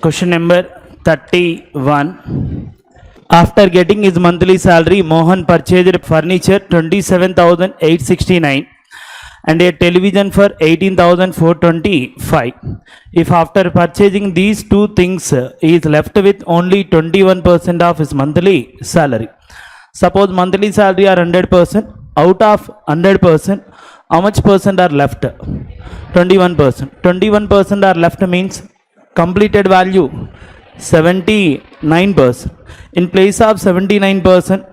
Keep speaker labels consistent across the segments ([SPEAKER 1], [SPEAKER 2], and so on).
[SPEAKER 1] Question number 31. After getting his monthly salary, Mohan purchased furniture 27,869 and a television for 18,425. If after purchasing these two things he is left with only 21% of his monthly salary. Suppose monthly salary are 100%. Out of 100%, how much percent are left? 21%. 21% are left means completed value 79%. In place of 79%,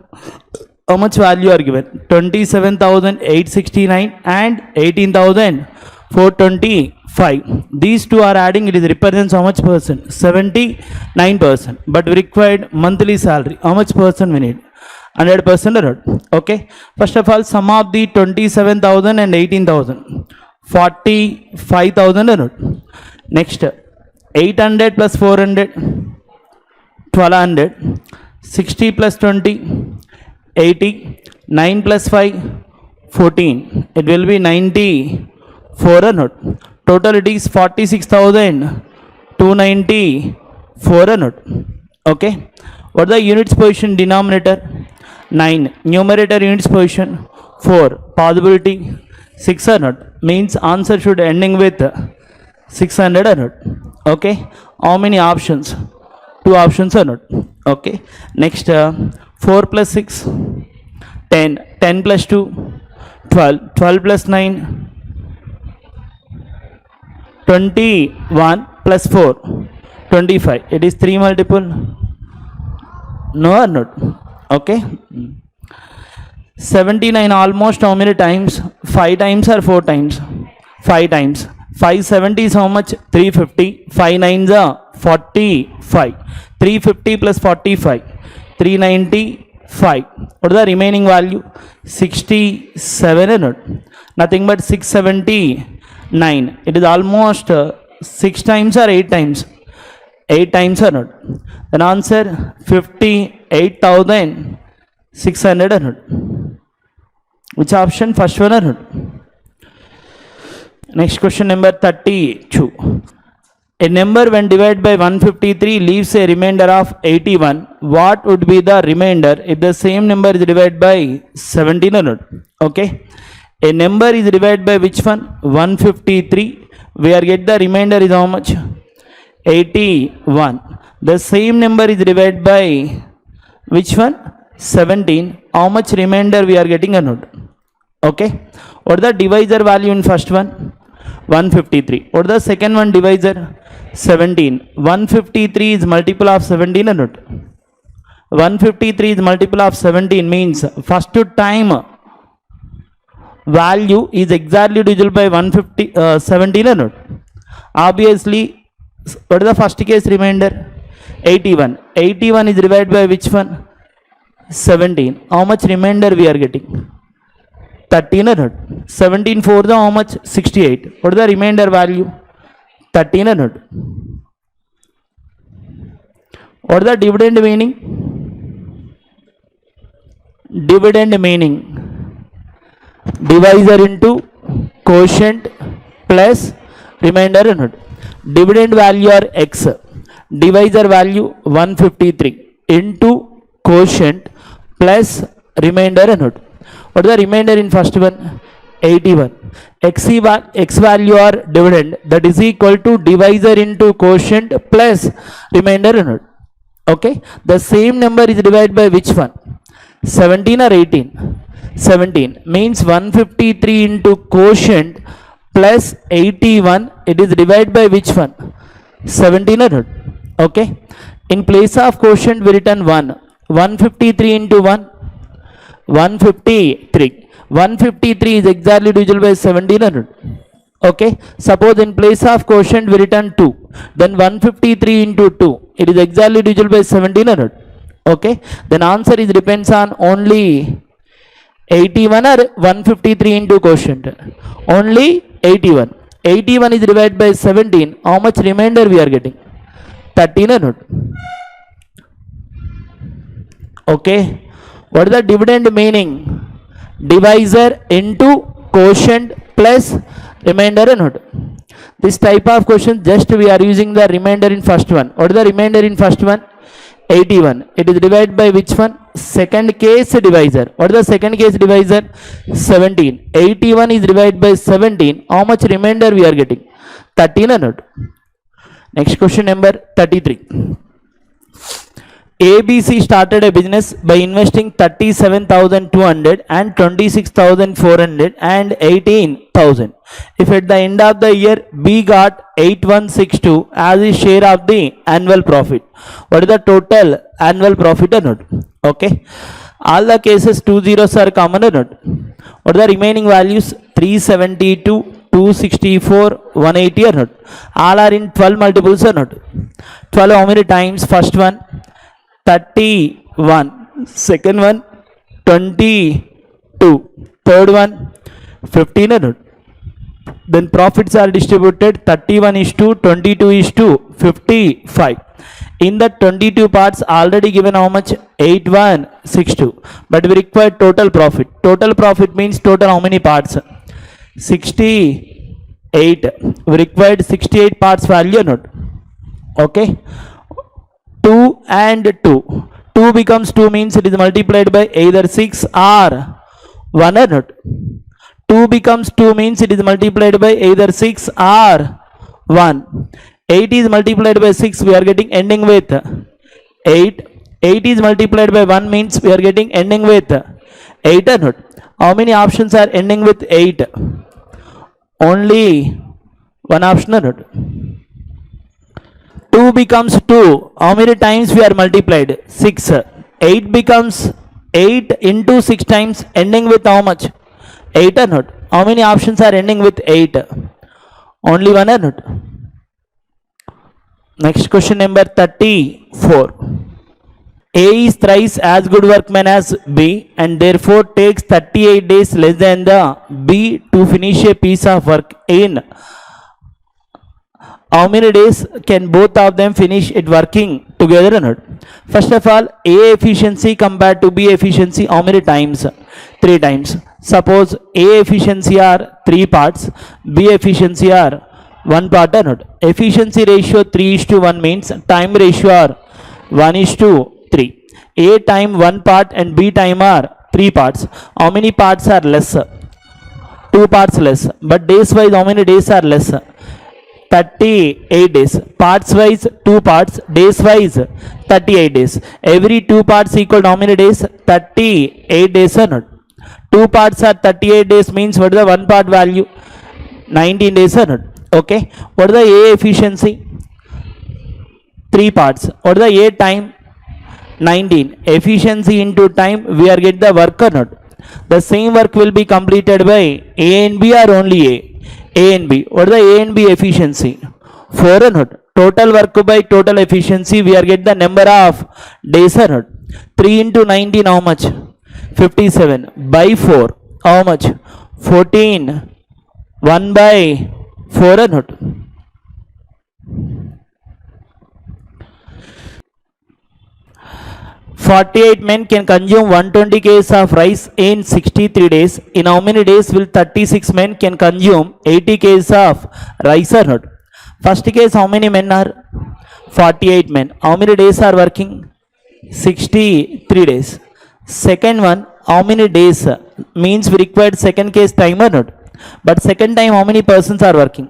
[SPEAKER 1] how much value are given? 27,869 and 18,425. These two are adding, it is represents how much percent? 79%. But we required monthly salary. How much percent we need? 100% or not? Okay. First of all, sum of the 27,000 and 18,000. 45,000 or not? Next, 800 plus 400, 1200. 60 plus 20, 80. 9 plus 5, 14. It will be 94 or not? Total it is 46,294 or not? Okay. What is the units position denominator? 9. Numerator units position 4. Possibility 6 or not? Means answer should ending with 600 or not? Okay. How many options? 2 options or not? Okay. Next, 4 plus 6, 10. 10 plus 2, 12. 12 plus 9, 21 plus 4, 25. It is 3 multiple. No or not? Okay. 79 almost how many times? 5 times or 4 times? 5 times. 570 is how much? 350. 5 nines are 45. 350 plus 45, 395. What is the remaining value? 67 or not? Nothing but 679. It is almost 6 times or 8 times? 8 times or not? Then answer 58,600 or not? Which option? First one or not? Next question number 32. A number when divided by 153 leaves a remainder of 81. What would be the remainder if the same number is divided by 17 or not? Okay. A number is divided by which one? 153. We are get the remainder is how much? 81. The same number is divided by which one? 17. How much remainder we are getting or not? Okay. What is the divisor value in first one? 153. What is the second one divisor? 17. 153 is multiple of 17 or not? 153 is multiple of 17 means first time value is exactly divisible by 17 or not? Obviously, what is the first case remainder? 81. 81 is divided by which one? 17. How much remainder we are getting? 13 or not? 17 for the how much? 68. What is the remainder value? 13 or not? What is the dividend meaning? Dividend meaning divisor into quotient plus remainder or not? Dividend value are x. Divisor value 153 into quotient plus remainder or not? What is the remainder in first one? 81. X value or dividend, that is equal to divisor into quotient plus remainder or not? Okay. The same number is divided by which one? 17 or 18? 17. Means 153 into quotient plus 81. It is divided by which one? 17 or not? Okay. In place of quotient we written 1. 153 into 1? 153. 153 is exactly divisible by 17 or not? Okay. Suppose in place of quotient we written 2. Then 153 into 2. It is exactly divisible by 17 or not? Okay. Then answer is depends on only 81 or 153 into quotient. Only 81. 81 is divided by 17. How much remainder we are getting? 13 or not? Okay. What is the dividend meaning? Divisor into quotient plus remainder or not? This type of question, just we are using the remainder in first one. What is the remainder in first one? 81. It is divided by which one? Second case divisor. What is the second case divisor? 17. 81 is divided by 17. How much remainder we are getting? 13 or not? Next question number 33. ABC started a business by investing 37,200 and 26,400 and 18,000. If at the end of the year B got 8162 as his share of the annual profit, what is the total annual profit or not? Okay. All the cases 2 zeros are common or not? What are the remaining values? 372, 264, 180 or not? All are in 12 multiples or not? 12 how many times? First one 31, second one 22, third one 15 or not? Then profits are distributed 31 is to 22 is to 55. In the 22 parts already given how much? 8162. But we require total profit. Total profit means total how many parts? 68. We required 68 parts value or not? Okay. 2 and 2. 2 becomes 2 means it is multiplied by either 6 or 1 or not? 2 becomes 2 means it is multiplied by either 6 or 1. 8 is multiplied by 6, we are getting ending with 8. 8 is multiplied by 1 means we are getting ending with 8 or not? How many options are ending with 8? Only one option or not? 2 becomes 2. How many times we are multiplied? 6. 8 becomes 8 into 6 times ending with how much? 8 or not? How many options are ending with 8? Only one or not? Next question number 34. A is thrice as good workman as B and therefore takes 38 days less than the B to finish a piece of work in. How many days can both of them finish it working together or not? First of all, A efficiency compared to B efficiency, how many times? 3 times. Suppose A efficiency are 3 parts, B efficiency are 1 part or not? Efficiency ratio 3:1 means time ratio are 1:3. A time 1 part and B time are 3 parts. How many parts are less? 2 parts less. But days wise, how many days are less? 38 days. Parts wise 2 parts, days wise 38 days. Every 2 parts equal to how many days? 38 days or not? 2 parts are 38 days means what is the 1 part value? 19 days or not? Okay. What is the A efficiency? 3 parts. What is the A time? 19. Efficiency into time, we are get the work or not? The same work will be completed by A and B or only A? A and B. What is the A and B efficiency? 4 or not? Total work by total efficiency, we are get the number of days or not? 3 into 19 how much? 57 by 4 how much? 14. 1 by 4 or not? "48 men can consume 120 kgs of rice in 63 days. In how many days will 36 men can consume 80 kgs of rice or not?" First case, how many men are? 48 men. How many days are working? 63 days. Second one, how many days? Means we required second case time or not? But second time, how many persons are working?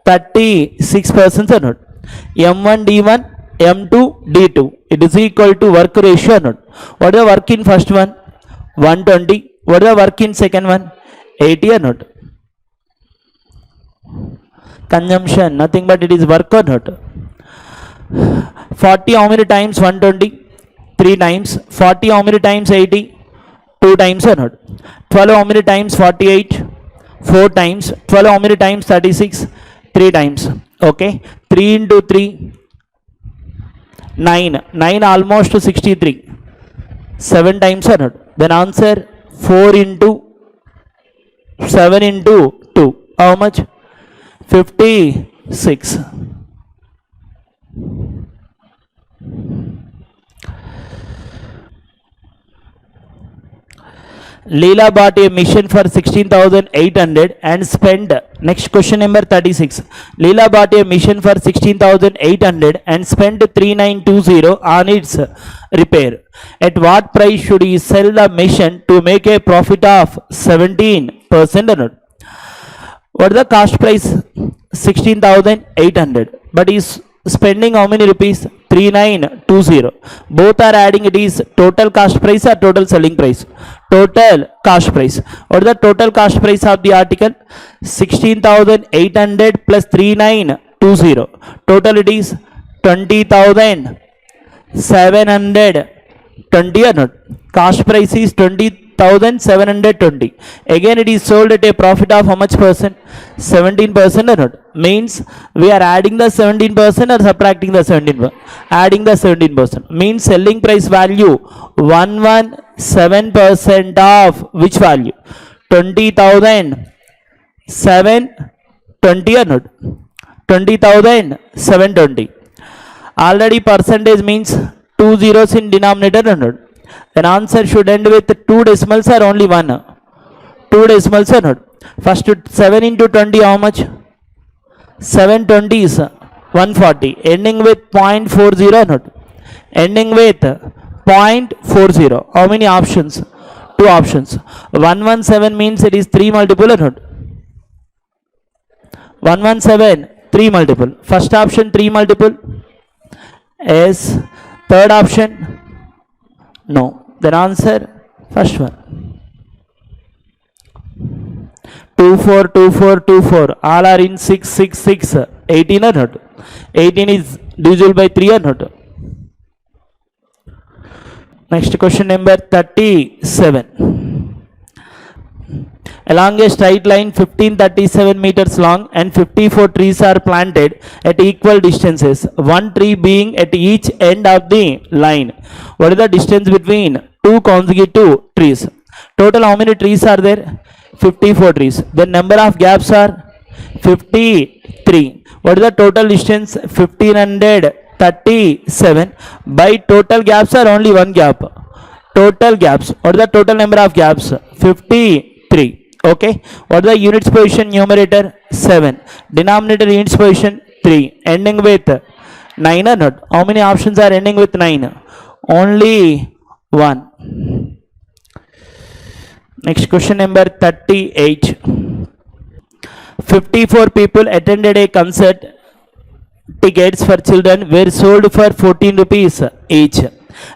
[SPEAKER 1] 36 persons or not? M1 D1 M2 D2, it is equal to work ratio or not? What is the work in first one? 120. What is the work in second one? 80 or not? Consumption, nothing but it is work or not? 40 how many times 120? 3 times. 40 how many times 80? 2 times or not? 12 how many times 48? 4 times. 12 how many times 36? 3 times. Okay. 3 into 3. 9. 9 almost to 63. 7 times or not? Then answer 4 into 7 into 2. How much? 56. Leela bought a machine for 16,800 and spent. Next question number 36. Leela bought a machine for 16,800 and spent 3920 on its repair. At what price should he sell the machine to make a profit of 17% or not? What is the cost price? 16,800. But he's spending how many rupees? 3920. Both are adding, it is total cost price or total selling price? Total cost price. What is the total cost price of the article? 16,800 plus 3920. Total it is 20,720 or not? Cost price is 20,720. Again it is sold at a profit of how much percent? 17% or not? Means we are adding the 17% or subtracting the 17%? Adding the 17%. Means selling price value 117% of which value? 20,720 or not? 20,720. Already percentage means 2 zeros in denominator or not? Then answer should end with 2 decimals or only 1? 2 decimals or not? First 7 into 20 how much? 720 is 140. Ending with 0.40 or not? Ending with 0.40. How many options? 2 options. 117 means it is 3 multiple or not? 117 3 multiple. First option 3 multiple. Yes. Third option? No. Then answer first one. 2 4 2 4 2 4. All are in 6 6 6. 18 or not? 18 is divisible by 3 or not? Next question number 37. Along a straight line 1537 meters long and 54 trees are planted at equal distances, one tree being at each end of the line. What is the distance between 2 consecutive trees? Total how many trees are there? 54 trees. The number of gaps are 53. What is the total distance? 1537. By total gaps are only one gap. Total gaps. What is the total number of gaps? 53. Okay. What is the units position? Numerator 7. Denominator units position 3. Ending with 9 or not? How many options are ending with 9? Only 1. Next question number 38. 54 people attended a concert. Tickets for children were sold for 14 rupees each,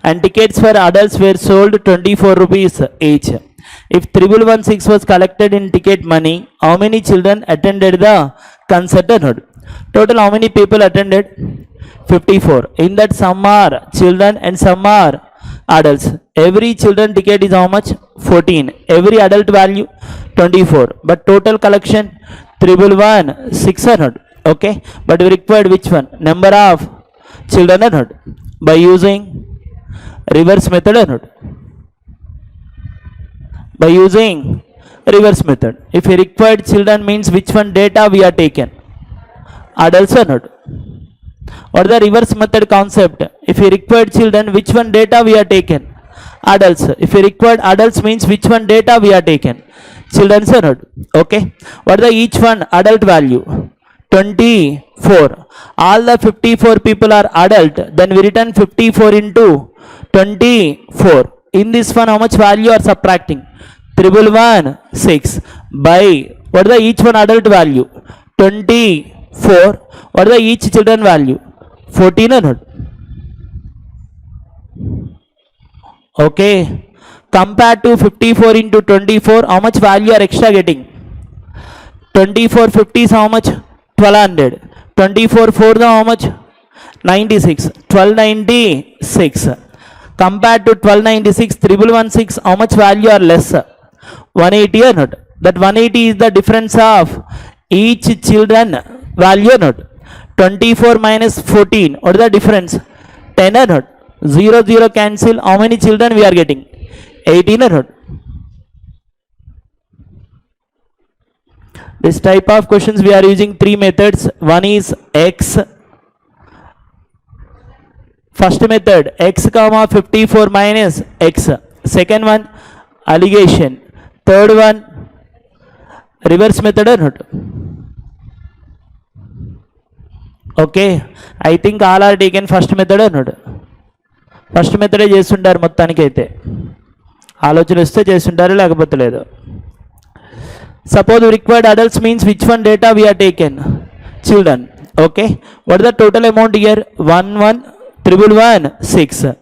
[SPEAKER 1] and tickets for adults were sold 24 rupees each. If 1116 was collected in ticket money, how many children attended the concert or not? Total how many people attended? 54. In that some are children and some are adults. Every children ticket is how much? 14. Every adult value 24. But total collection 1116 or not? Okay. But we required which one? Number of children or not? By using reverse method or not? By using reverse method. If we required children means which one data we are taken? Adults or not? Or the reverse method concept? If we required children, which one data we are taken? Adults. If we required adults means which one data we are taken? Children or not? Okay. What is the each one adult value? 24. All the 54 people are adult. Then we return 54 into 24. In this one how much value are subtracting? 1116 by what is the each one adult value? 24. What is the each children value? 14 or not? Okay. Compared to 54 into 24, how much value are extra getting? 24 50 is how much? 1200. 24 4 is how much? 96. 1296. Compared to 1296, 1116, how much value are less? 180 or not? That 180 is the difference of each children value or not? 24 minus 14, what is the difference? 10 or not? 0 0 cancel. How many children we are getting? 18 or not? This type of questions we are using 3 methods. One is x. First method x comma 54 minus x. Second one allegation. third one reverse method or not? Okay, I think all are taken first method or not? First మెథడే చేస్తుంటారు మొత్తానికి అయితే, ఆలోచన వస్తే చేస్తుంటారు లేకపోతే లేదు. Suppose required adults means which one data we are taken? Children. Okay, what the total amount year? 11,116.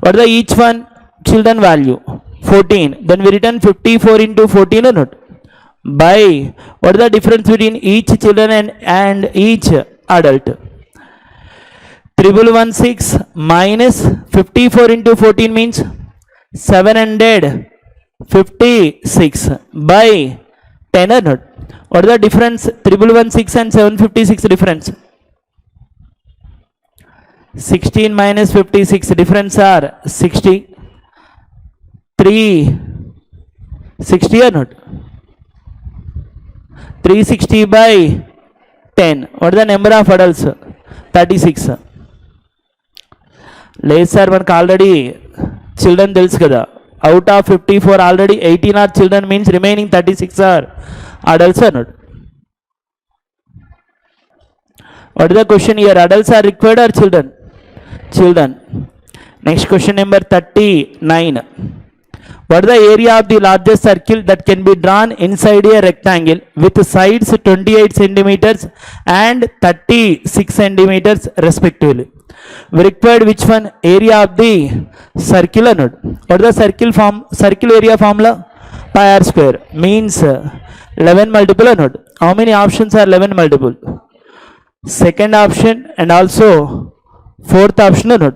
[SPEAKER 1] What the each one children value? 14. Then we return 54 into 14 or not? By what is the difference between each children and each adult? 1116 minus 54 into 14 means 756 by 10 or not? What is the difference? 1116 and 756 difference? 16 minus 56 difference are 60. 360 or not? 360 by 10. What is the number of adults? 36. లేదు sir, మనకు already children తెలుసు కదా. Out of 54 already 18 are children means remaining 36 are adults అన్నాడు. What is the question here? Adults are required are children? Children. Next question number 39. What is the area of the largest circle that can be drawn inside a rectangle with sides 28 centimeters and 36 centimeters respectively? We required which one? Area of the circle or not? What is the circle area formula? Pi r square means 11 multiple or not? How many options are 11 multiple? Second option and also fourth option or not?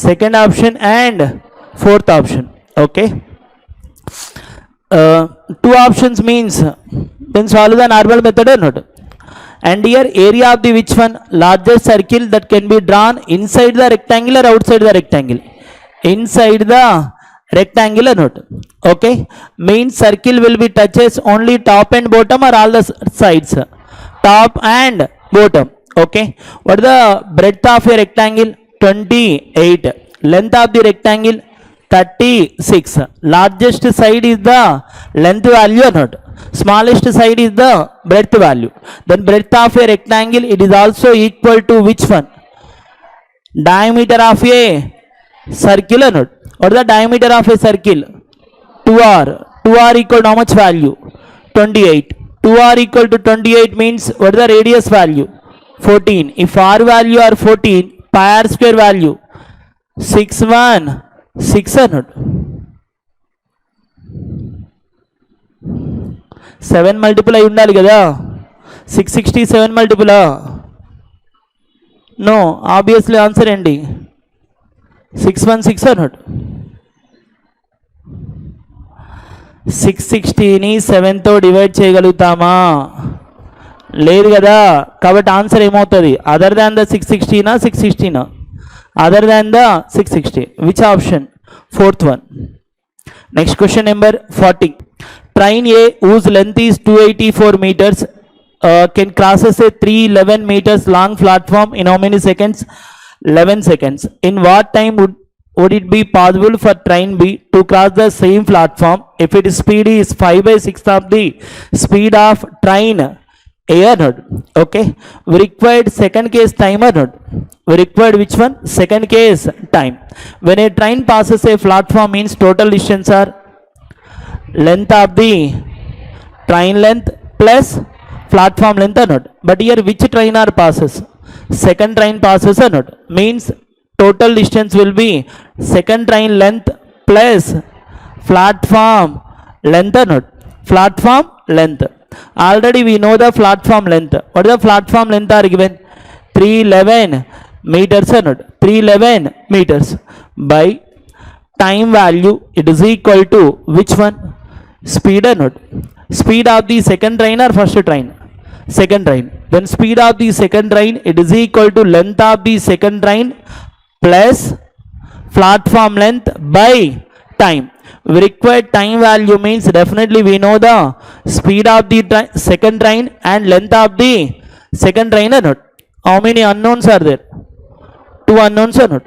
[SPEAKER 1] Second option and fourth option. Okay, two options means then solve the normal method or not? And here area of the which one? Largest circle that can be drawn inside the rectangle or outside the rectangle? Inside the rectangle or not? Okay, means circle will be touches only top and bottom or all the sides? Top and bottom. Okay, what is the breadth of a rectangle? 28. Length of the rectangle? 36. Largest side is the length value or not? Smallest side is the breadth value. Then breadth of a rectangle, it is also equal to which one? Diameter of a circle or not? What is the diameter of a circle? 2r. 2r equal to how much value? 28. 2r equal to 28 means what is the radius value? 14. If r value are 14, pi r square value 616 or not? 7 multiple అయి ఉండాలి కదా. 667 multiple? No, obviously answer ఏంటి? 616 or not? 660ని 7తో divide చేయగలుగుతామా? లేదు కదా. కాబట్టి ఆన్సర్ ఏమవుతుంది? అదర్ దాన్ ద 660నా 660నా? Other than the 660. Which option? Fourth one. Next question number 40. Train A whose length is 284 meters can crosses a 311 meters long platform in how many seconds? 11 seconds. In what time would it be possible for train B to cross the same platform if its speed is 5/6 of the speed of train A or not? Okay, we required second case time or not? We required which one? Second case time. When a train passes a platform means total distance are length of the train length plus platform length or not? But here which train are passes? Second train passes or not? Means total distance will be second train length plus platform length or not? Platform length. Already we know the platform length. What is the platform length are given? 311 meters or not? 311 meters by time value, it is equal to which one? Speed or not? Speed of the second train or first train? Second train. Then speed of the second train, it is equal to length of the second train plus platform length by time. We require time value means definitely we know the speed of the second train and length of the second train or not? How many unknowns are there? 2 unknowns or not?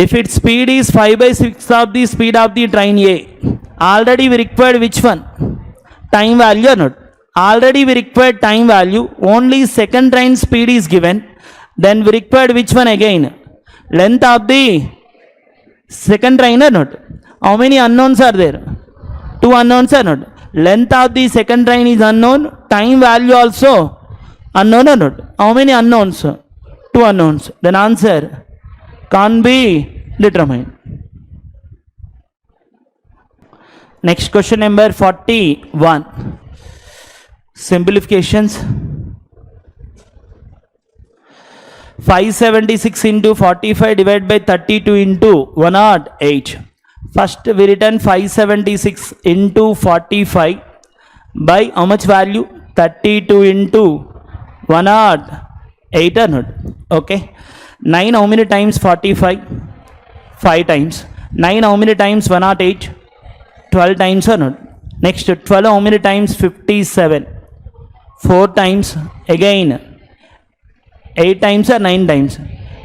[SPEAKER 1] If its speed is 5 by 6 of the speed of the train A, already we required which one? Time value or not? Already we required time value, only second train speed is given. Then we required which one again? Length of the second train or not? How many unknowns are there? 2 unknowns or not? Length of the second train is unknown, time value also unknown or not? How many unknowns? 2 unknowns. Then answer can't be determined. Next question number 41. Simplifications. 576 into 45 divided by 32 into 108. First we written 576 into 45 by how much value? 32 into 108 or not? Okay. 9 how many times 45? 5 times. 9 how many times 108? 12 times or not? Next 12 how many times 57? 4 times. Again 8 times or 9 times?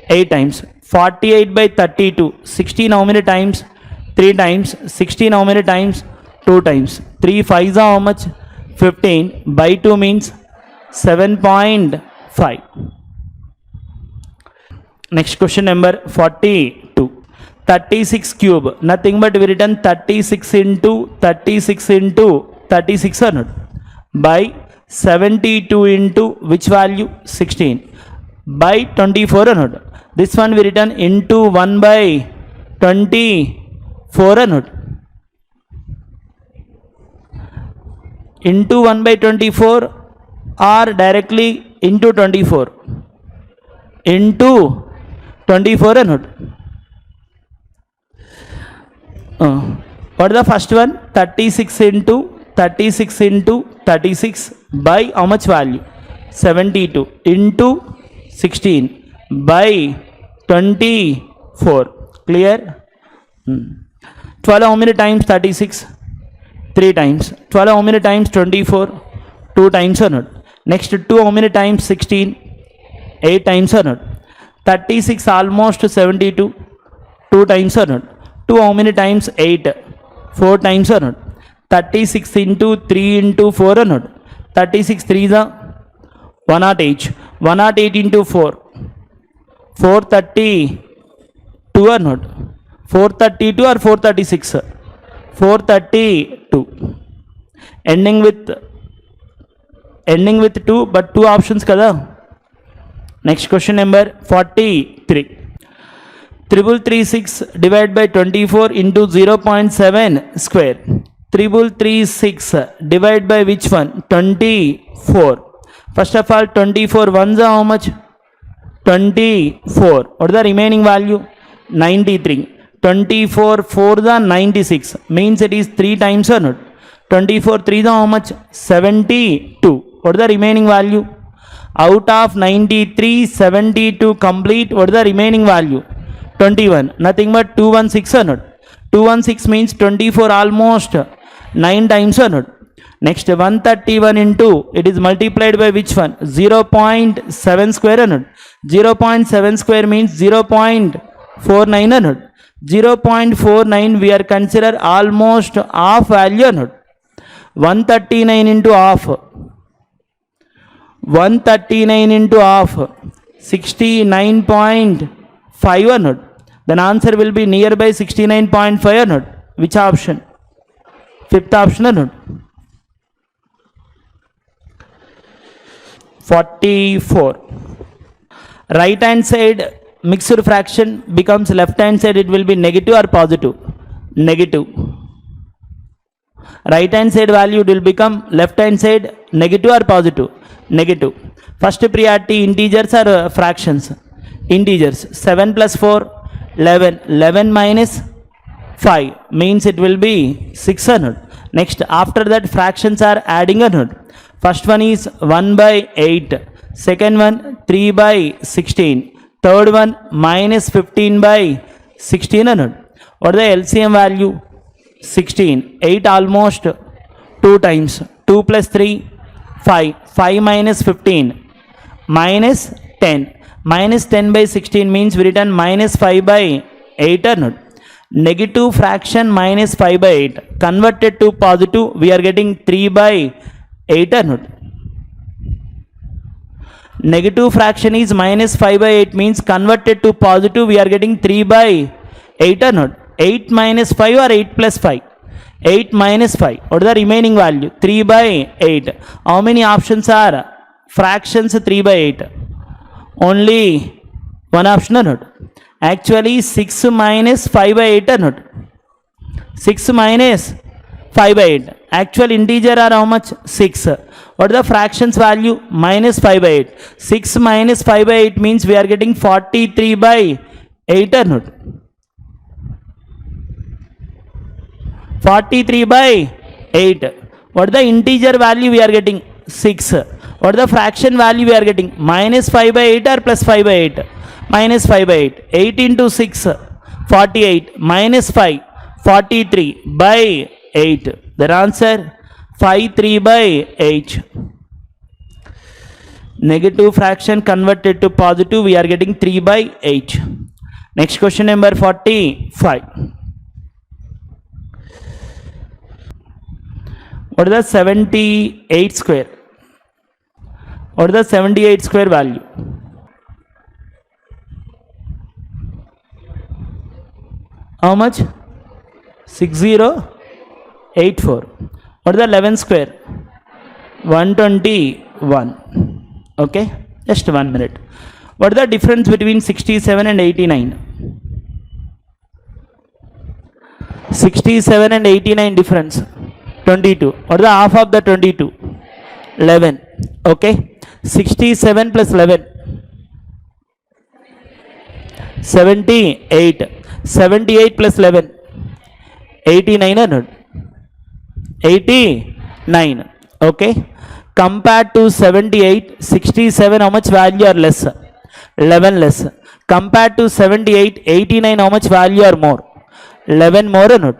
[SPEAKER 1] 8 times. 48 by 32. 16 how many times? 3 times. 16 how many times? 2 times. 3 5s are how much? 15 by 2 means 7.5. Next question number 42. 36 cube. Nothing but we written 36 into 36 into 36 or not? By 72 into which value? 16. By 24 or not? This one we written into 1 by 24 or not? Into 1 by 24 or directly into 24? Into 24 or not? What is the first one? 36 into 36 into 36 by how much value? 72 into 16 by 24. Clear? 12 how many times 36? 3 times. 12 how many times 24? 2 times or not? Next 2 how many times 16? 8 times or not? 36 almost 72. 2 times or not? 2 how many times 8? 4 times or not? 36 into 3 into 4 or not? 36 3 is 108. 108 into 4. 432 or not? 432 or 436? 432. Ending with 2, but 2 options kada. Next question number 43. 3336 divided by 24 into 0.7 square. 3336 divided by which one? 24. First of all 24 ones are how much? 24. What is the remaining value? 93. 24 4 the 96 means it is 3 times or not? 24 3 the how much? 72. What is the remaining value? Out of 93 72 complete. What is the remaining value? 21. Nothing but 216 or not? 216 means 24 almost 9 times or not? Next 131 into it is multiplied by which one? 0.7 square or not? 0.7 square means 0.49 or not? 0.49 we are consider almost half value or not? 139 into half. 139 into half. 69.5 or not? Then answer will be nearby 69.5 or not? Which option? Fifth option or not? 44. Right hand side mixed fraction becomes left hand side, it will be negative or positive? Negative. Right hand side value will become left hand side negative or positive? Negative. First priority integers or fractions? Integers. 7 plus 4 11. 11 minus 5 means it will be 600. Next after that fractions are adding or not? First one is 1 by 8. Second one 3 by 16. Third one minus 15 by 16 or not? What is the LCM value? 16. 8 almost 2 times. 2 plus 3 5. 5 minus 15 minus 10. Minus 10 by 16 means we return minus 5 by 8 ಅನ್ನೋದು. Negative fraction minus 5 by 8 converted to positive we are getting 3 by 8 ಅನ್ನೋದು. Negative fraction is minus 5 by 8 means converted to positive we are getting 3 by 8 ಅನ್ನೋದು. 8 minus 5 or 8 plus 5? 8 minus 5. What is the remaining value? 3 by 8. How many options are fractions 3 by 8? Only one option ಅನ್ನೋದು. Actually 6 minus 5 by 8 ಅನ್ನೋದು. 6 minus 5 by 8. Actual integer are how much? 6. What is the fractions value? Minus 5 by 8. 6 minus 5 by 8 means we are getting 43 by 8 ಅನ್ನೋದು. 43 by 8. What is the integer value we are getting? 6. What is the fraction value we are getting? Minus 5 by 8 or plus 5 by 8? Minus 5 by 8. 8 into 6, 48. Minus 5, 43 by 8. The answer 53 by 8. Negative fraction converted to positive we are getting 3 by 8. Next question number 45. What is the 78 square? What is the 78 square value? How much? 6084. What is the 11 square? 121. Okay, just 1 minute. What is the difference between 67 and 89? 67 and 89 difference. 22. What is the half of the 22? 11. Okay. 67 plus 11. 78. 78 plus 11. 89 or not? 89. Okay. Compared to 78, 67 how much value or less? 11 less. Compared to 78, 89 how much value or more? 11 more or not?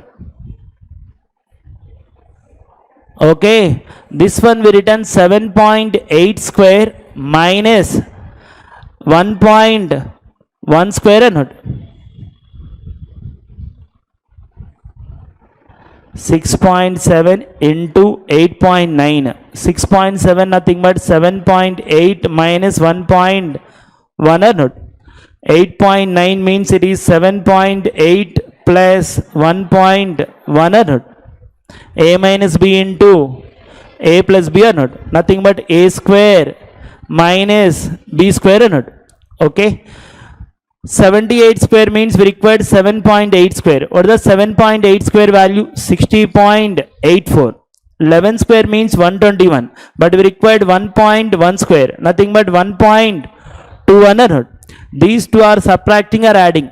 [SPEAKER 1] Okay, this one we written 7.8 square minus 1.1 square or not? 6.7 into 8.9. 6.7 nothing but 7.8 minus 1.1 or not? 8.9 means it is 7.8 plus 1.1 or not? A minus b into a plus b or not? Nothing but a square minus b square or not? Okay. 78 square means we required 7.8 square. What is the 7.8 square value? 60.84. 11 square means 121. But we required 1.1 square. Nothing but 1.21 or not? These two are subtracting or adding?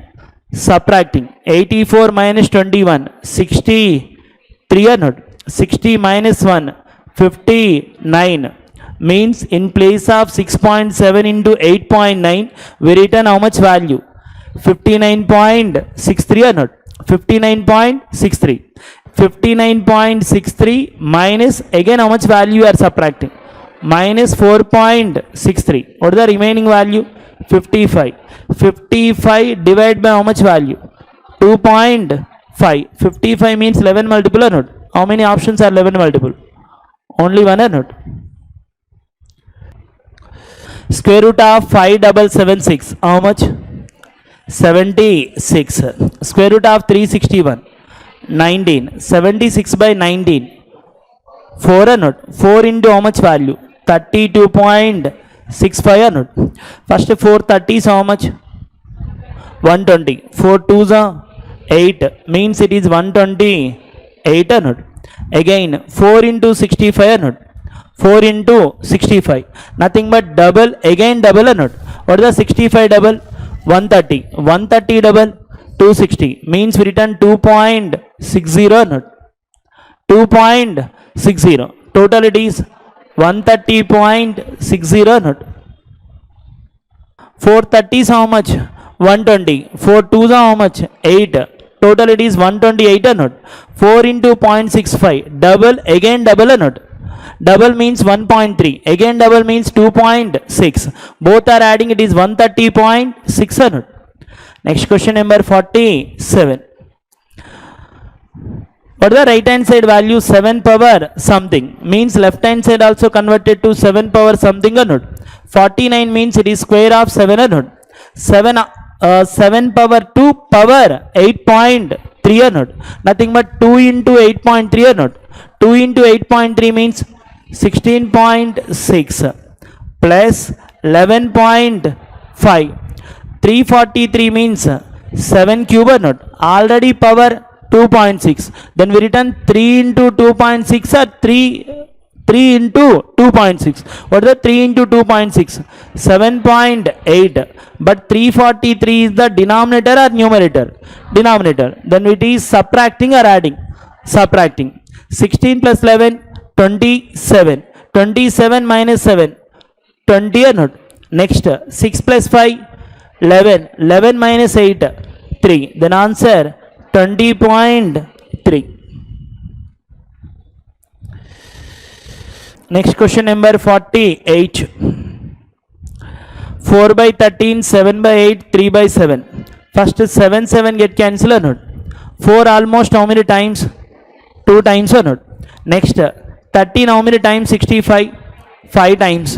[SPEAKER 1] Subtracting. 84 minus 21. 63 or not? 60 minus 1. 59. Means in place of 6.7 into 8.9 we written how much value? 59.63 or not? 59.63. 59.63 minus again how much value you are subtracting? Minus 4.63. What is the remaining value? 55. 55 divided by how much value? 2.5. 55 means 11 multiple or not? How many options are 11 multiple? Only one or not? Square root of 5776. How much? 76. Square root of 361. 19. 76 by 19. 4 or not? 4 into how much value? 32.65 or not? First 430 is how much? 120. 4 2s are 8. Means it is 128 or not? Again 4 into 65 or not? 4 into 65. Nothing but double, again double or not? What is the 65 double? 130. 130 double? 260. Means we return 2.60 or not? 2.60. Total it is 130.60 or not? 430 is how much? 120. 4 2s are how much? 8. Total it is 128 or not? 4 into 0.65. Double, again double or not? Double means 1.3. Again double means 2.6. Both are adding, it is 130.6 or not? Next question number 47. What is the right hand side value? 7 power something means left hand side also converted to 7 power something or not. 49 means it is square of 7 or not. 7 power 2 power 8.3 or not. Nothing but 2 into 8.3 or not. 2 into 8.3 means 16.6 plus 11.5. 343 means 7 cube or not. Already power 2.6. Then we return 3 into 2.6 or 3 into 2.6. What is the 3 into 2.6? 7.8. But 343 is the denominator or numerator? Denominator. Then it is subtracting or adding? Subtracting. 16 plus 11, 27. 27 minus 7, 20 or not? Next, 6 plus 5, 11. 11 minus 8, 3. Then answer 20.3. Next question number 48. 4 by 13, 7 by 8, 3 by 7. First 7 get cancelled or not? 4 almost how many times? 2 times or not? Next 13 how many times? 65. 5 times.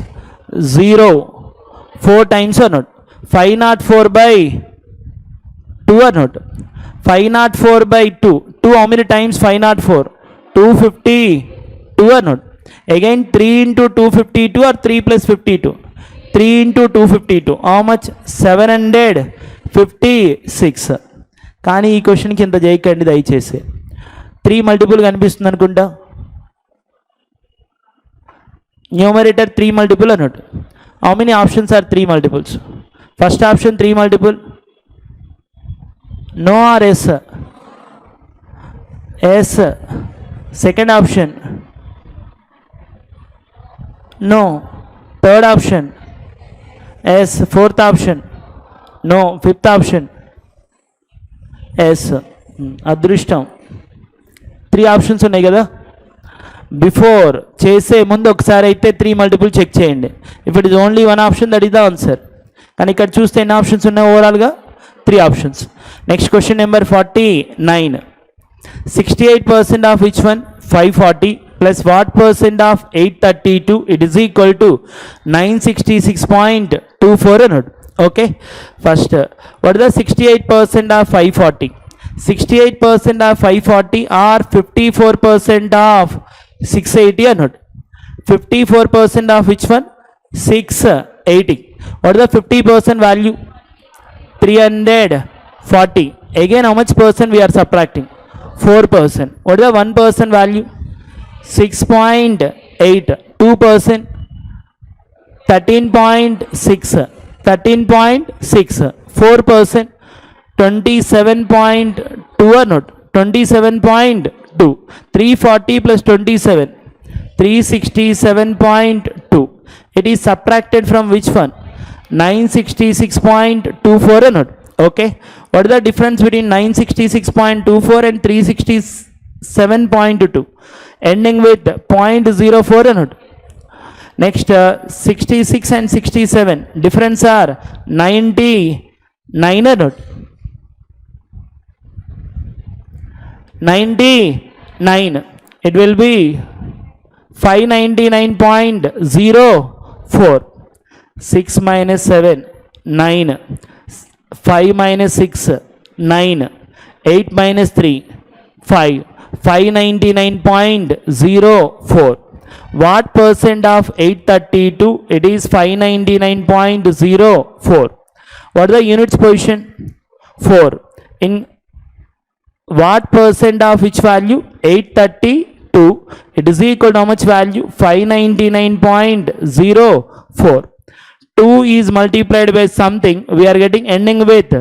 [SPEAKER 1] 0. 4 times or not? 504 by 2 or not? 504 by 2. 2 how many times? 504. 252 or not? Again 3 into 252 or 3 plus 52? 3 into 252. How much? 756. కానీ ఈ క్వశ్చన్కి ఇంత చేయకండి దయచేసి. 3 multiple కనిపిస్తుంది అనుకుంటా. Numerator 3 multiple అన్నట్టు. How many options are 3 multiples? First option 3 multiple. No or yes? Yes. Second option. No. Third option. Yes. Fourth option. No. Fifth option. Yes. అదృష్టం. 3 ఆప్షన్స్ ఉన్నాయి కదా. బిఫోర్ చేసే ముందు ఒకసారి అయితే 3 మల్టిపుల్ చెక్ చేయండి. If it is only 1 option that is the answer. కానీ ఇక్కడ చూస్తే ఎన్ని ఆప్షన్స్ ఉన్నాయి? ఓవరాల్గా 3 options. Next question number 49. 68% of which one? 540 plus what percent of 832 it is equal to 966.24 అన్నాడు. Okay, first what the 68% of 540? 68% of 540 or 54% of 680 అన్నాడు. 54% of which one? 680. What the 50% value? 340. Again how much percent we are subtracting? 4%. What is the 1% value? 6.8. 2%? 13.6. 13.6. 4%? 27.2 or not? 27.2. 340 plus 27. 367.2. It is subtracted from which one? 966.24 or not? Okay, what is the difference between 966.24 and 367.2? Ending with 0.04 or not? Next 66 and 67 difference are 99 or not? 99. It will be 599.04. 6 minus 7, 9. 5 minus 6, 9. 8 minus 3, 5. 599.04. What percent of 832? It is 599.04. What is the units position? 4. In what percent of which value? 832. It is equal to how much value? 599.04. 2 is multiplied by something, we are getting ending with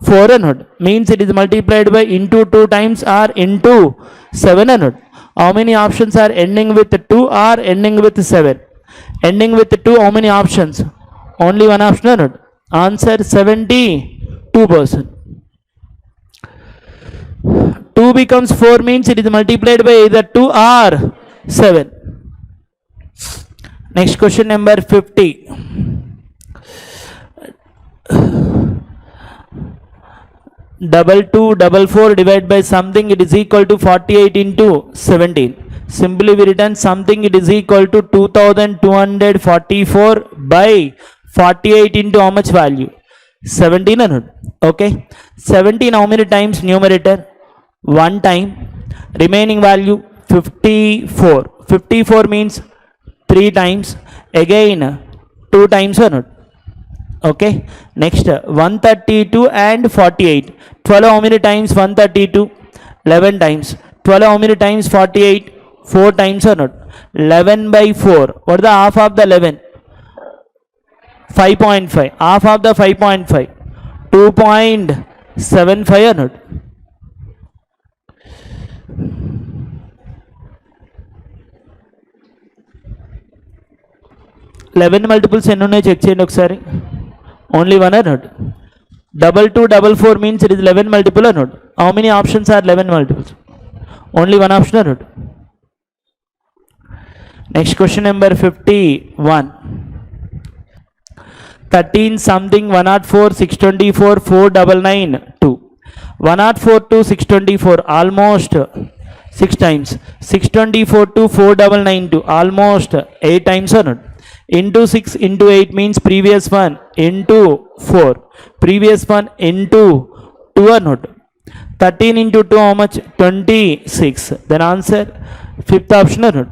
[SPEAKER 1] 4 anode. Means it is multiplied by into 2 times or into 7 anode. How many options are ending with 2 or ending with 7? Ending with 2, how many options? Only one option anode. Answer 72%. 2 becomes 4 means it is multiplied by either 2 or 7. Next question number 50. 2244 divided by something, it is equal to 48 into 17. Simply we return something, it is equal to 2244 by 48 into how much value? 17 ಅನ್ನೋದು. Okay, 17 how many times numerator? 1 time. Remaining value 54. 54 means 3 times. Again 2 times ಅನ್ನೋದು. Okay, next 132 and 48. 12 how many times 132? 11 times. 12 how many times 48? 4 times or not? 11 by 4. What is the half of the 11? 5.5. Half of the 5.5. 2.75 or not? Eleven multiples ఎన్ని ఉన్నాయి check చేయండి ఒకసారి. Only one or not? 2244 means it is 11 multiple or not? How many options are 11 multiples? Only one option or not? Next question number 51. 13 something 104 624 499 2. 104 to 624 almost 6 times. 624 to 4992 almost 8 times or not? Into 6 into 8 means previous one into 4. Previous one into 2 or not? 13 into 2 how much? 26. Then answer fifth option or not?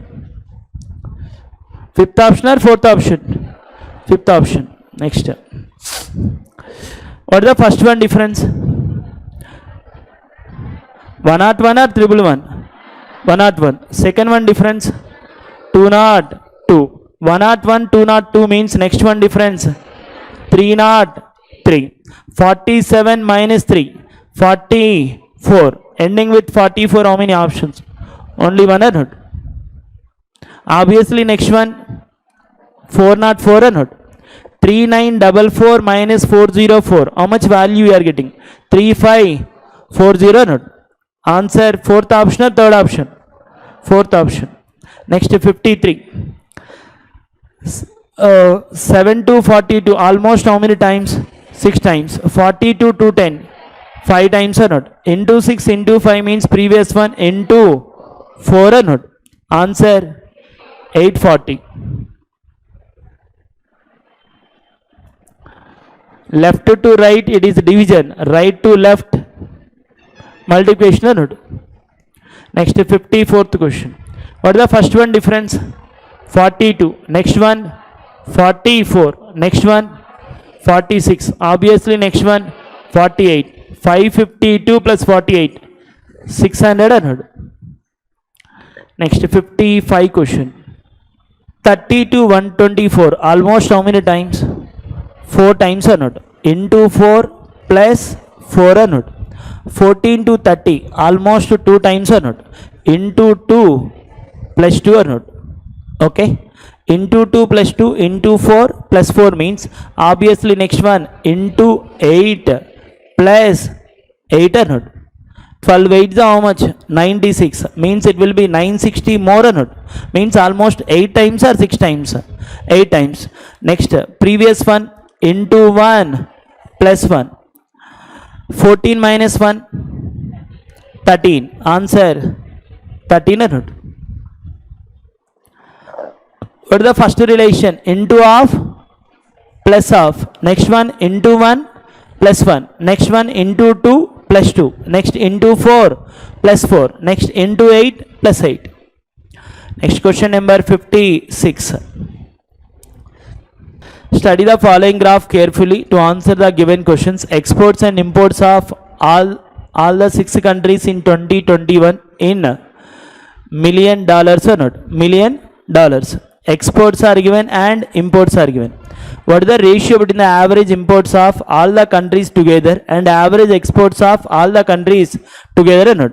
[SPEAKER 1] Fifth option or fourth option? Fifth option. Next. What is the first one difference? 101 or 111? 101. Second one difference? 202. 101 202 means next one difference 303. 47 minus 3 44. Ending with 44. How many options? Only one or not? Obviously next one 404 or not? 3944 minus 404. How much value you are getting? 3540 or not? Answer fourth option or third option? Fourth option. Next 53. 7 to 42 almost how many times? 6 times. 42 to 10 5 times or not? Into 6 into 5 means previous one into 4 or not? Answer 840. Left to right it is division, right to left multiplication or not? Next 54th question. What is the first one difference? 42. Next one 44. Next one 46. Obviously next one 48. 552 plus 48 600 or not? Next 55 question. 30 to 124 almost how many times? 4 times or not? Into 4 plus 4 or not? 14 to 30 almost 2 times or not? Into 2 plus 2 or not? Okay, into 2 plus 2 into 4 plus 4 means obviously next one into 8 plus 8 or not? 12 8 how much? 96 means it will be 960 more or not? Means almost 8 times or 6 times? 8 times. Next previous one into 1 plus 1. 14 minus 1 13. Answer 13 or not? What is the first relation? Into of plus of. Next one into 1 plus 1. Next one into 2 plus 2. Next into 4 plus 4. Next into 8 plus 8. Next question number 56. Study the following graph carefully to answer the given questions. Exports and imports of all the 6 countries in 2021 in $million or not? $million. Exports are given and imports are given. What is the ratio between the average imports of all the countries together and average exports of all the countries together or not?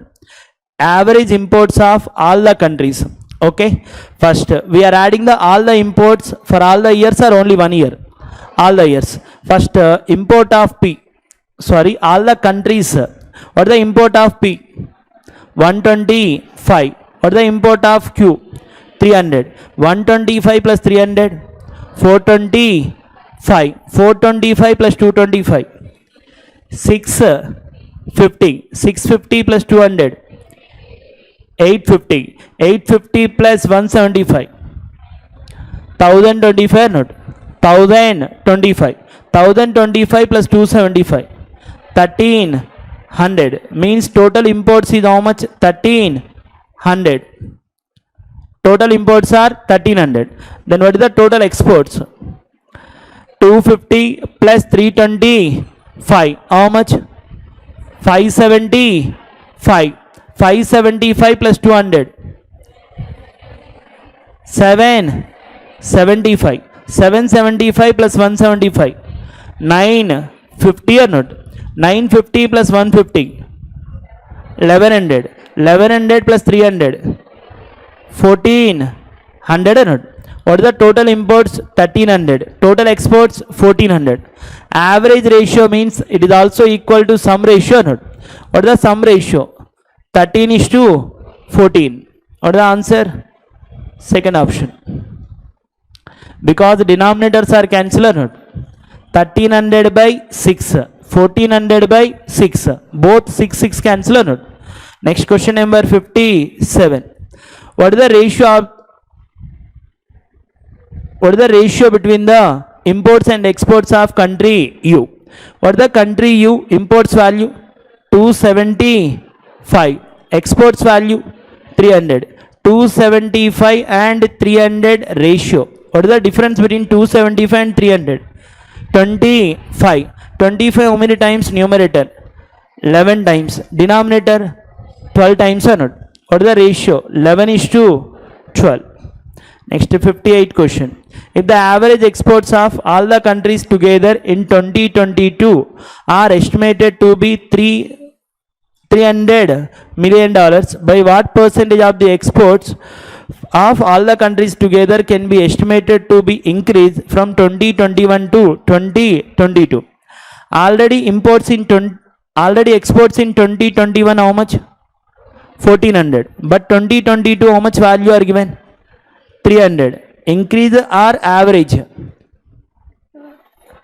[SPEAKER 1] Average imports of all the countries. Okay, first we are adding the all the imports for all the years or only 1 year? All the years. First import of P, sorry, all the countries. What is the import of P? 125. What is the import of Q? 300. 125 plus 300 425. 425 plus 225 6 50. 650 plus 200. 850. 850 plus 175. 1025 not. 1025. 1025 plus 275. 1300 means total imports is how much? 1300. Total imports are 1300. Then what is the total exports? 250 plus 325. How much? 575. 575 plus 200. 775. 775 plus 175. 950 or not? 950 plus 150. 1100. 1100 plus 300. 1400 or not? What is the total imports? 1300. Total exports 1400. Average ratio means it is also equal to sum ratio or not? What is the sum ratio? 13 is to 14. What is the answer? Second option. Because denominators are cancelled or not? 1300 by 6. 1400 by 6. Both 6 cancel or not? Next question number 57. What is the ratio between the imports and exports of country U? What is the country U imports value? 275. Exports value 300. 275 and 300 ratio. What is the difference between 275 and 300? 25. 25 how many times? Numerator 11 times. Denominator 12 times or not? What is the ratio? 11 is to 12. Next 58 question. If the average exports of all the countries together in 2022 are estimated to be $300 million, by what percentage of the exports of all the countries together can be estimated to be increased from 2021 to 2022? Already exports in 2021 how much? 1400. But 2022 how much value are given? 300. Increase or average?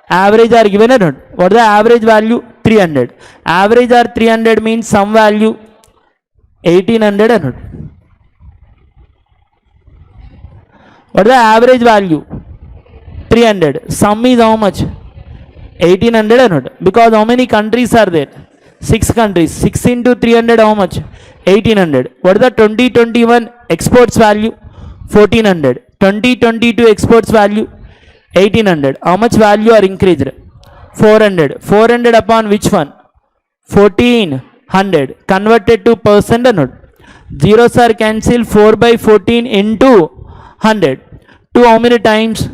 [SPEAKER 1] Average are given or not? What is the average value? 300. Average or 300 means some value 1800 or not? What is the average value? 300. Sum is how much? 1800 or not? Because how many countries are there? 6 countries. 6 into 300 how much? 1800. What is the 2021 exports value? 1400. 2022 exports value 1800. How much value are increased? 400. 400 upon which one? 1400. Converted to percent or not? Zeros are cancelled. 4 by 14 into 100. 2 how many times?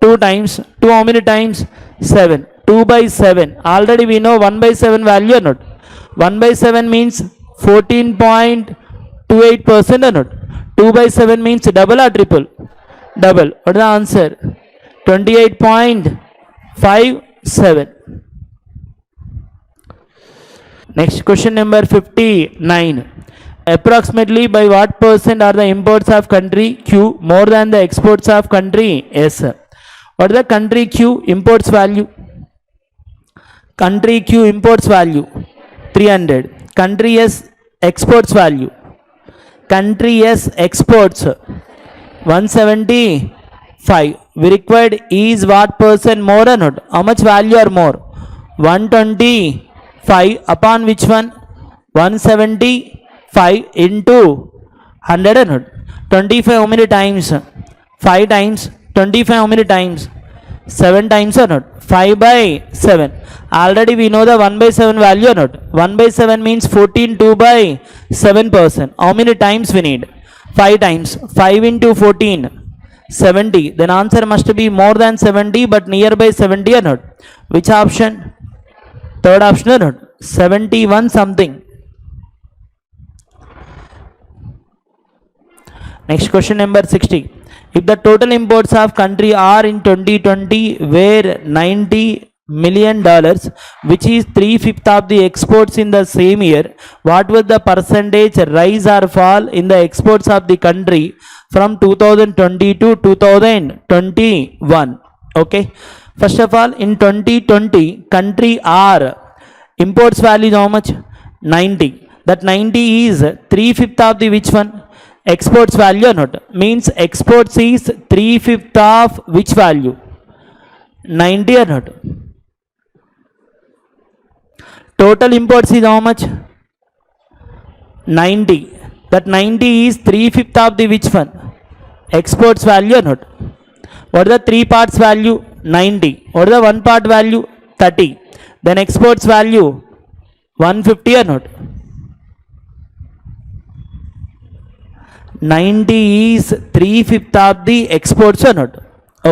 [SPEAKER 1] 2 times. 2 how many times? 7. 2 by 7. Already we know 1 by 7 value or not? 1 by 7 means 14.28% or not? 2 by 7 means double or triple? Double. What is the answer? 28.57. Next question number 59. Approximately by what percent are the imports of country Q more than the exports of country S? What is the country Q imports value? Country Q imports value 300. Country S exports value. Country S exports 175. We required is what percent more or not? How much value or more? 125 upon which one? 175 into 100 or not? 25 how many times? 5 times. 25 how many times? 7 times or not? 5 by 7. Already we know the 1 by 7 value or not? 1 by 7 means 14. 2 by 7%. How many times we need? 5 times. 5 into 14. 70. Then answer must be more than 70 but nearby 70 or not? Which option? Third option or not? 71 something. Next question number 60. If the total imports of country R in 2020 were $90 million, which is 3/5 of the exports in the same year, what was the percentage rise or fall in the exports of the country from 2020 to 2021? Okay. First of all, in 2020, country R Imports value is how much? 90. That 90 is 3/5 of the which one? Exports value or not? Means exports is 3/5 of which value? 90 or not? Total imports is how much? 90. That 90 is 3/5 of the which one? Exports value or not? What are the three parts value? 90. What is the one part value? 30. Then exports value 150 or not? 90 is 3/5 of the exports or not?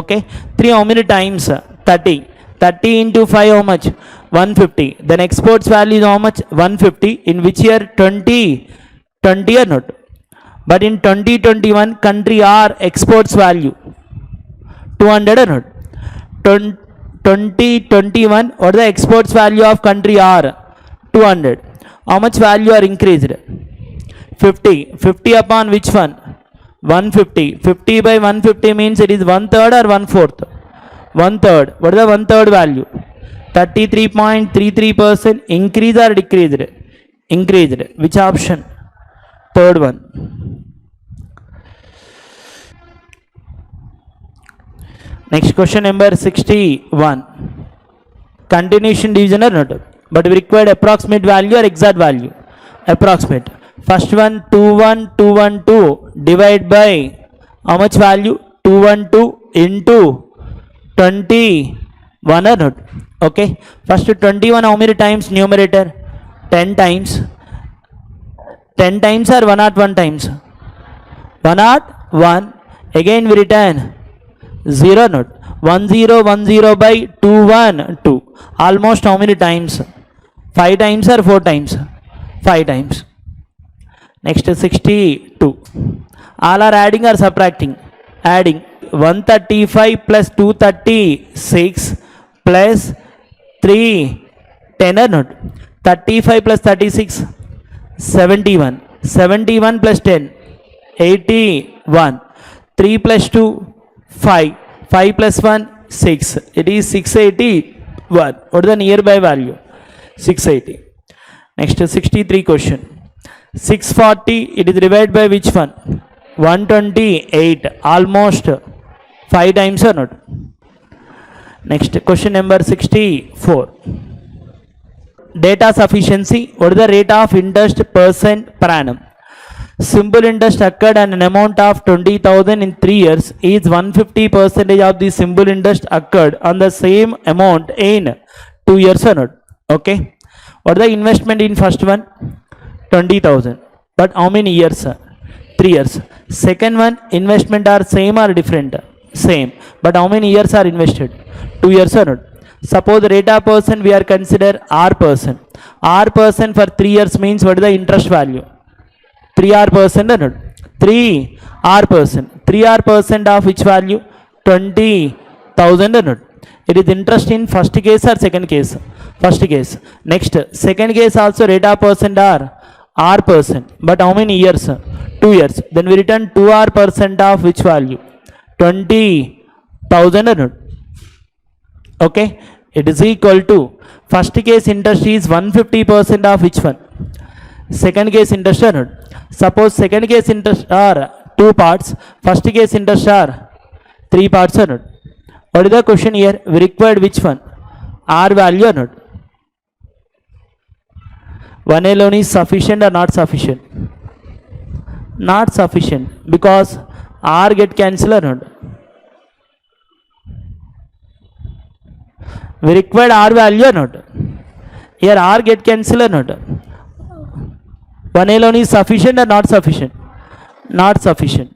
[SPEAKER 1] Okay. 3 how many times? 30. 30 into 5 how much? 150. Then exports value is how much? 150. In which year? 20 or not? But in 2021 country R exports value 200 or not? 2021 what is the exports value of country R? 200. How much value are increased? 50. 50 upon which one? 150. 50 by 150 means it is 1/3 or 1/4? 1/3. What is the 1/3 value? 33.33% increase or decreased? Increased. Which option? Third one. Next question number 61. Continuation division or not? But we required approximate value or exact value? Approximate. First one 21212 divide by how much value? 212 into 21 or not? Okay. First 21 how many times numerator? 10 times. 10 times or 101 times? 101. Again we return 0 not? 1010 by 212. Almost how many times? 5 times or 4 times? 5 times. Next 62. All are adding or subtracting? Adding. 135 plus 236 plus 310 or not? 35 plus 36 71. 71 plus 10 81. 3 plus 2 5. 5 plus 1 6. It is 681. What is the nearby value? 680. Next 63 question. 640 it is divided by which one? 128. Almost 5 times or not? Next question number 64. Data sufficiency. What is the rate of interest percent per annum? Simple interest occurred and an amount of 20,000 in 3 years is 150% of the simple interest occurred on the same amount in 2 years or not? Okay. What is the investment in first one? 20,000. But how many years? 3 years. Second one investment are same or different? Same. But how many years are invested? 2 years or not? Suppose the rate of percent we are consider R%. R% for 3 years means what is the interest value? 3R% or not? 3R%. 3R% of which value? 20,000 or not? It is interest in first case or second case? First case. Next, second case also rate of percent are R%. But how many years? 2 years. Then we return 2R% of which value? 20,000 or not? Okay. It is equal to first case interest is 150% of which one? Second case interest or not? Suppose second case interest are 2 parts. First case interest are 3 parts or not? What is the question here? We required which one? R value or not? 1 alone is sufficient or not sufficient? Not sufficient because R get cancelled or not? We required R value or not? Here R get cancelled or not? 1 alone is sufficient or not sufficient? Not sufficient.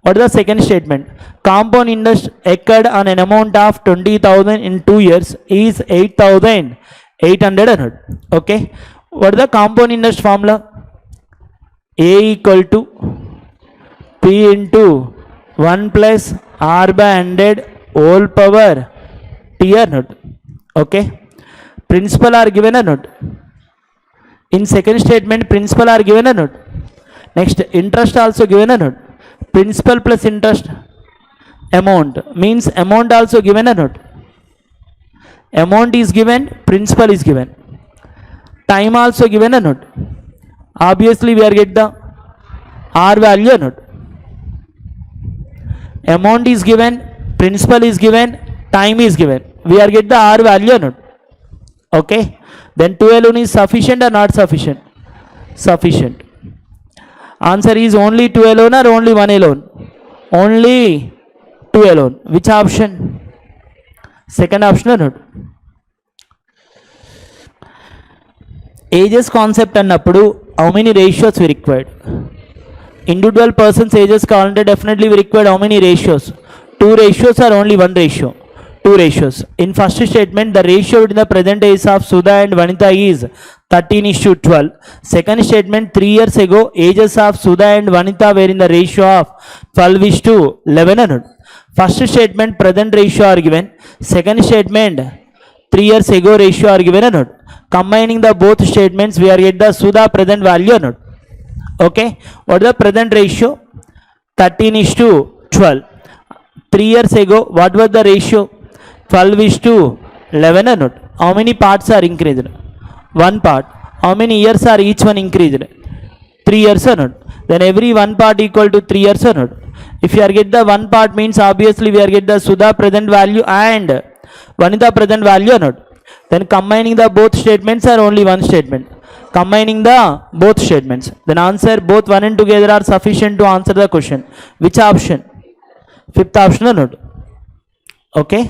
[SPEAKER 1] What is the second statement? Compound interest occurred on an amount of 20,000 in 2 years is 8,800 or not? Okay. What is the compound interest formula? A equal to P into 1 plus R by 100 whole power T or not? Okay. Principal are given or not? In second statement principal are given or not? Next interest also given or not? Principal plus interest amount means amount also given or not? Amount is given, principal is given. time also given ಅನ್ನೋದು. Obviously we are get the R value ಅನ್ನೋದು. Amount is given, principal is given, time is given. We are get the R value ಅನ್ನೋದು. Okay, then 2 alone is sufficient or not sufficient? Sufficient. Answer is only 2 alone or only 1 alone? Only 2 alone. Which option? Second option ಅನ್ನೋದು. Ages concept అన్నప్పుడు how many ratios we required? Individual persons ages కావాలంటే definitely we required how many ratios? 2 ratios or only 1 ratio? 2 ratios. In first statement, the ratio between the present age of Sudha and Vanita is 13:12. Second statement, 3 years ago, ages of Sudha and Vanita were in the ratio of 12:11. First statement, present ratio are given. Second statement, 3 years ago ratio are given. Combining the both statements, we are get the Sudha present value. Okay, what is the present ratio? 13:12. 3 years ago, what was the ratio? 12:11. How many parts are increased? 1 part. How many years are each one increased? 3 years. Then every 1 part equal to 3 years. If you are get the 1 part means obviously we are get the Sudha present value and Vanita present value. Then combining the both statements are only one statement. Combining the both statements. Then answer both 1 and together are sufficient to answer the question. Which option? Fifth option. Okay.